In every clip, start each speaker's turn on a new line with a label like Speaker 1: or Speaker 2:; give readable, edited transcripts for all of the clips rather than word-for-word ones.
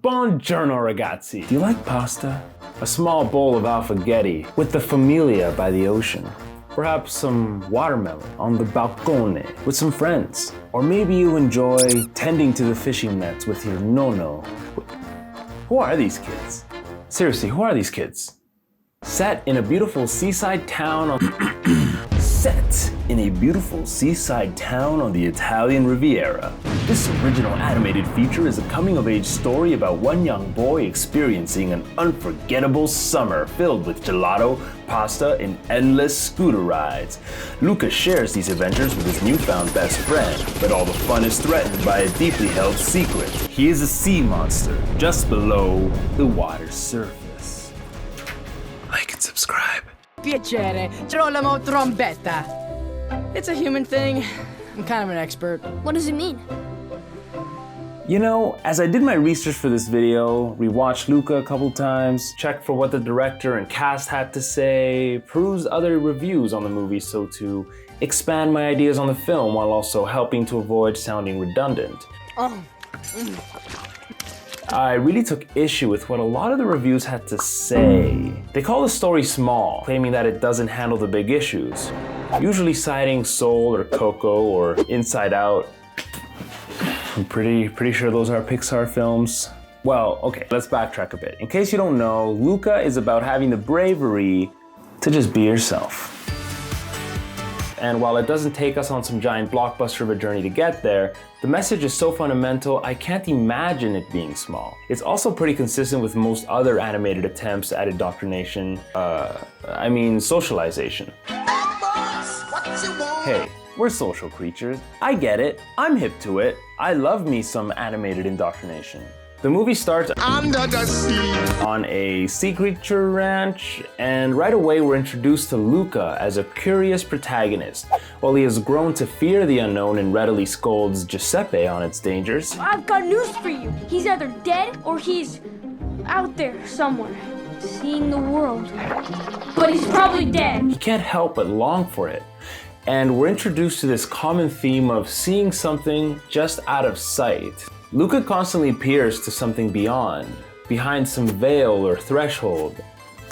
Speaker 1: Buongiorno ragazzi! Do you like pasta? A small bowl of alpaghetti with the familia by the ocean. Perhaps some watermelon on the balcone with some friends. Or maybe you enjoy tending to the fishing nets with your nono. Who are these kids? Seriously, who are these kids? Set in a beautiful seaside town on the Italian Riviera. This original animated feature is a coming-of-age story about one young boy experiencing an unforgettable summer filled with gelato, pasta, and endless scooter rides. Luca shares these adventures with his newfound best friend, but all the fun is threatened by a deeply held secret. He is a sea monster just below the water's surface. Like and subscribe.
Speaker 2: Piacere, Girolamo Trombetta. It's a human thing. I'm kind of an expert.
Speaker 3: What does it mean?
Speaker 1: You know, as I did my research for this video, rewatched Luca a couple times, checked for what the director and cast had to say, perused other reviews on the movie so to expand my ideas on the film while also helping to avoid sounding redundant. I really took issue with what a lot of the reviews had to say. They call the story small, claiming that it doesn't handle the big issues, usually citing Soul or Coco or Inside Out. I'm pretty sure those are Pixar films. Well, okay, let's backtrack a bit. In case you don't know, Luca is about having the bravery to just be yourself. And while it doesn't take us on some giant blockbuster of a journey to get there, the message is so fundamental, I can't imagine it being small. It's also pretty consistent with most other animated attempts at indoctrination, socialization. Hey, we're social creatures. I get it. I'm hip to it. I love me some animated indoctrination. The movie starts under the sea on a sea creature ranch, and right away we're introduced to Luca as a curious protagonist. While he has grown to fear the unknown and readily scolds Giuseppe on its dangers.
Speaker 3: I've got news for you. He's either dead or he's out there somewhere, seeing the world. But he's probably dead.
Speaker 1: He can't help but long for it. And we're introduced to this common theme of seeing something just out of sight. Luca constantly peers to something beyond, behind some veil or threshold.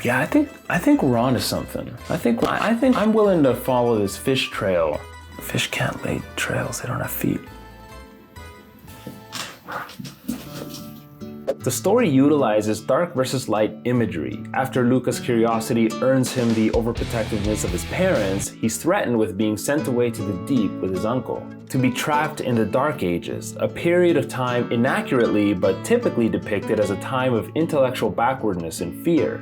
Speaker 1: Yeah, I think we're onto something. I think I'm willing to follow this fish trail. Fish can't lay trails, they don't have feet. The story utilizes dark versus light imagery. After Luca's curiosity earns him the overprotectiveness of his parents, he's threatened with being sent away to the deep with his uncle, to be trapped in the Dark Ages, a period of time inaccurately but typically depicted as a time of intellectual backwardness and fear.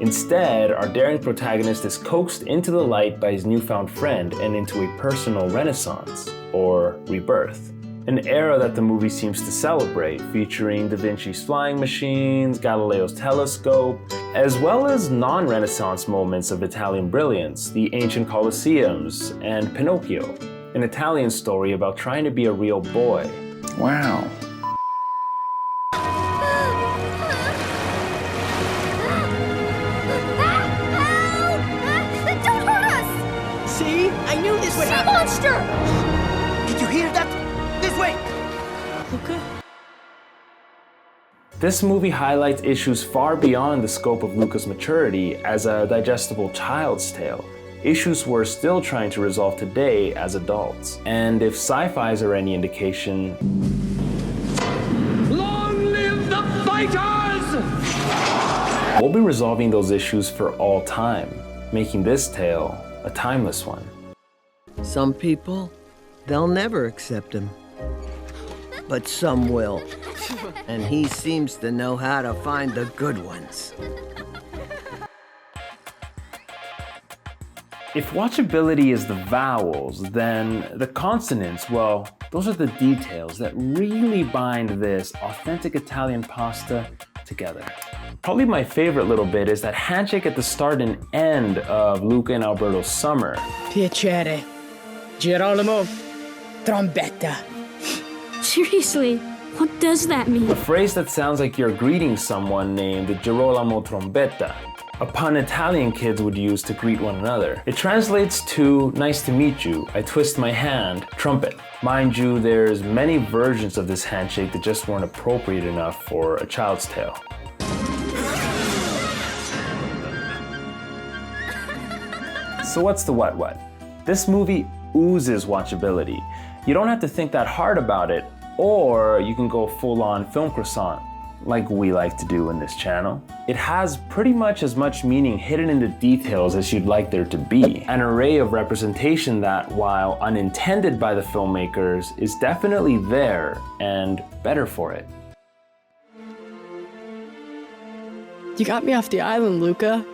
Speaker 1: Instead, our daring protagonist is coaxed into the light by his newfound friend and into a personal renaissance, or rebirth. An era that the movie seems to celebrate, featuring Da Vinci's flying machines, Galileo's telescope, as well as non-Renaissance moments of Italian brilliance, the ancient Colosseums, and Pinocchio, an Italian story about trying to be a real boy. Wow.
Speaker 2: I knew this would happen!
Speaker 3: Monster!
Speaker 2: Did you hear that? This way! Luca?
Speaker 1: This movie highlights issues far beyond the scope of Luca's maturity as a digestible child's tale. Issues we're still trying to resolve today as adults. And if sci-fis are any indication... Long live the fighters! We'll be resolving those issues for all time, making this tale a timeless one.
Speaker 4: Some people, they'll never accept him. But some will. And he seems to know how to find the good ones.
Speaker 1: If watchability is the vowels, then the consonants, well, those are the details that really bind this authentic Italian pasta together. Probably my favorite little bit is that handshake at the start and end of Luca and Alberto's summer.
Speaker 2: Piacere, Girolamo Trombetta.
Speaker 3: Seriously, what does that mean?
Speaker 1: A phrase that sounds like you're greeting someone named Girolamo Trombetta. a pun Italian kids would use to greet one another. It translates to nice to meet you, I twist my hand, trumpet. Mind you, there's many versions of this handshake that just weren't appropriate enough for a child's tale. So what's the what? This movie oozes watchability. You don't have to think that hard about it, or you can go full-on film croissant, like we like to do in this channel. It has pretty much as much meaning hidden in the details as you'd like there to be. An array of representation that, while unintended by the filmmakers, is definitely there and better for it.
Speaker 2: You got me off the island, Luca.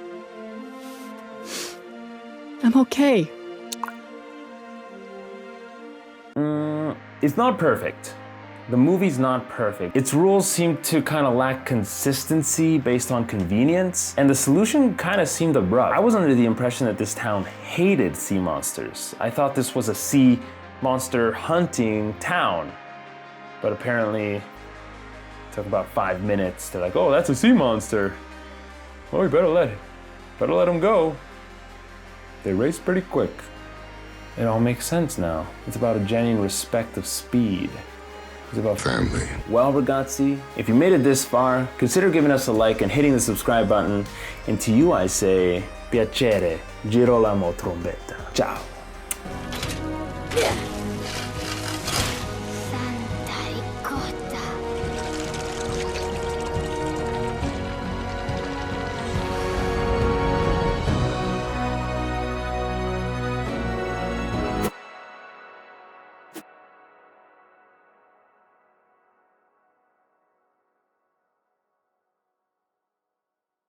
Speaker 2: I'm okay.
Speaker 1: It's not perfect. The movie's not perfect. Its rules seem to kind of lack consistency based on convenience, and the solution kind of seemed abrupt. I was under the impression that this town hated sea monsters. I thought this was a sea monster hunting town, but apparently it took about 5 minutes to like, oh, that's a sea monster. Oh, you better let him go. They race pretty quick. It all makes sense now. It's about a genuine respect of speed. It's about family. Well, ragazzi, if you made it this far, consider giving us a like and hitting the subscribe button. And to you I say, piacere, girolamo trombetta. Ciao.